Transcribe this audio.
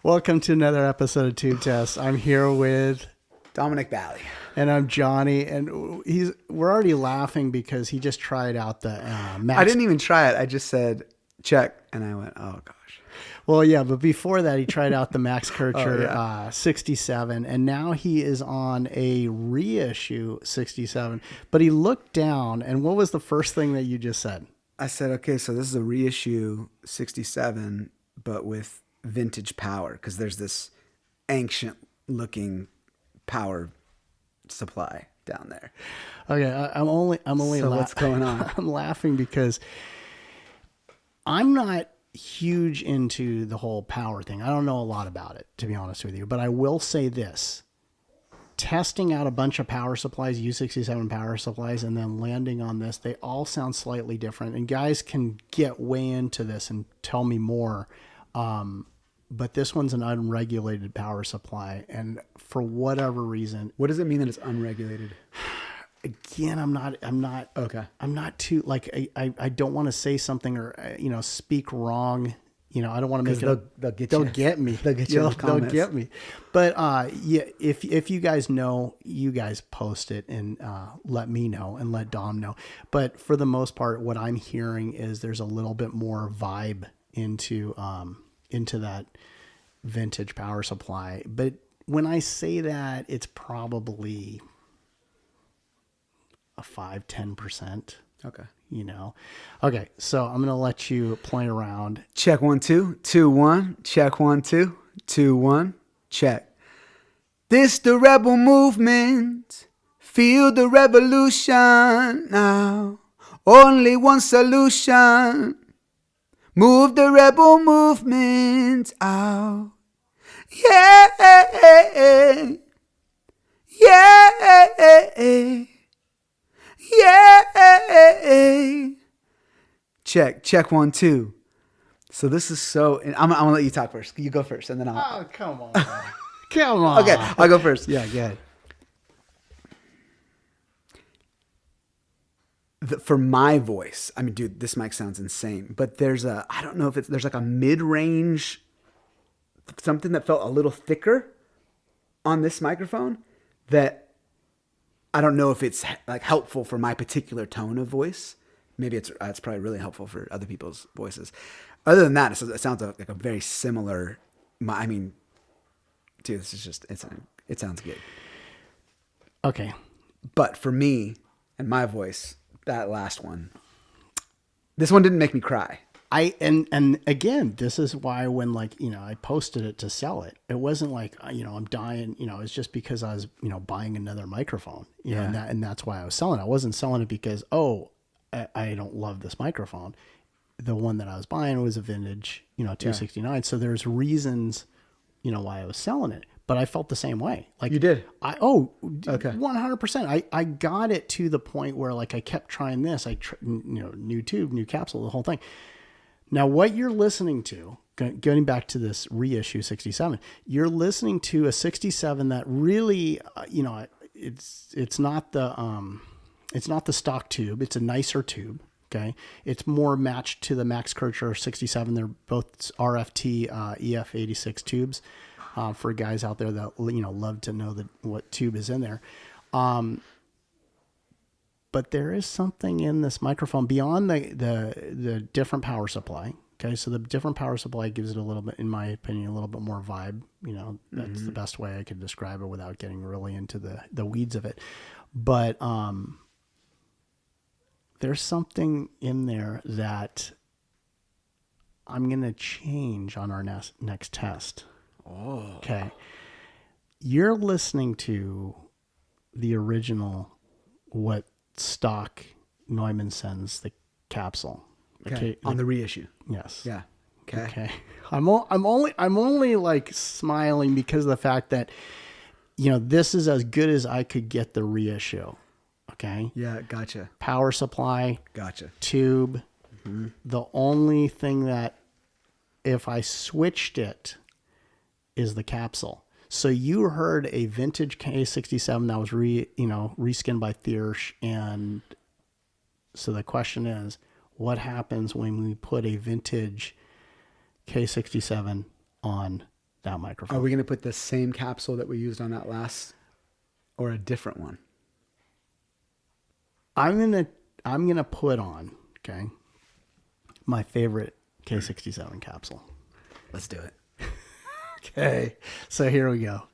Welcome to another episode of Tube Test. I'm here with Dominic Bally. And I'm Johnny, and we're already laughing because he just tried out the Max. I didn't even try it. I just said check, and I went, oh gosh. Well, yeah, but before that, he tried out the Max Kircher 67, and now he is on a reissue 67. But he looked down, and what was the first thing that you just said? I said, okay, so this is a reissue 67, but with vintage power, because there's this ancient-looking power supply down there. Okay, I'm only. So what's going on? I'm laughing because I'm not huge into the whole power thing. I don't know a lot about it, to be honest with you. But I will say this. Testing out a bunch of power supplies, U67 power supplies, and then landing on this, they all sound slightly different. And guys can get way into this and tell me more. But this one's an unregulated power supply. And for whatever reason... What does it mean that it's unregulated? Again, I'm not okay. I'm not too like, I don't want to say something or, speak wrong. I don't want to make it. They'll get you. They'll get me. They'll get you. They'll get me. But, yeah, if you guys know, you guys post it and, let me know and let Dom know. But for the most part, what I'm hearing is there's a little bit more vibe into that vintage power supply. But when I say that, it's probably a 5-10%. Okay. Okay. So I'm going to let you play around. Check 1 2 2 1. Check 1 2 2 1. Check. This the rebel movement. Feel the revolution now. Only one solution. Move the rebel movement out. Yeah. Yeah. Yeah. Check 1 2. So this is so. I'm gonna let you talk first. You go first, and then I'll. Oh, come on. Come on. Okay, I'll go first. Yeah, go ahead. For my voice, I mean, dude, this mic sounds insane, but there's I don't know if there's like a mid-range, something that felt a little thicker on this microphone that I don't know if it's like helpful for my particular tone of voice. Maybe it's probably really helpful for other people's voices. Other than that, it sounds like a very similar. I mean, dude, this is just it sounds good. Okay, but for me and my voice, that last one, this one didn't make me cry. And again, this is why when I posted it to sell it, it wasn't like, I'm dying, it's just because I was, buying another microphone, and that's why I was selling it. I wasn't selling it because, I don't love this microphone. The one that I was buying was a vintage, 269. Yeah. So there's reasons, why I was selling it, but I felt the same way. Like you did. Okay. 100%. I got it to the point where I kept trying this, new tube, new capsule, the whole thing. Now, what you're listening to, getting back to this reissue 67, you're listening to a 67 that really, it's not the stock tube. It's a nicer tube. Okay, it's more matched to the Max Kircher 67. They're both RFT EF86 tubes. For guys out there that love to know what tube is in there. But there is something in this microphone beyond the different power supply. Okay, so the different power supply gives it a little bit, in my opinion, a little bit more vibe. That's the best way I could describe it without getting really into the weeds of it. But there's something in there that I'm going to change on our next test. Oh. Okay. You're listening to the original, what stock Neumann sends the capsule. Okay. On the reissue. Yes. Yeah. Okay. I'm only smiling because of the fact that, this is as good as I could get the reissue. Okay. Yeah. Gotcha. Power supply. Gotcha. Tube. Mm-hmm. The only thing that if I switched it is the capsule. So you heard a vintage K67 that was reskinned by Thiersch, and so the question is, what happens when we put a vintage K67 on that microphone. Are we going to put the same capsule that we used on that last, or a different one? I'm gonna put on, okay, my favorite K67 capsule. Let's do it. Okay, so here we go.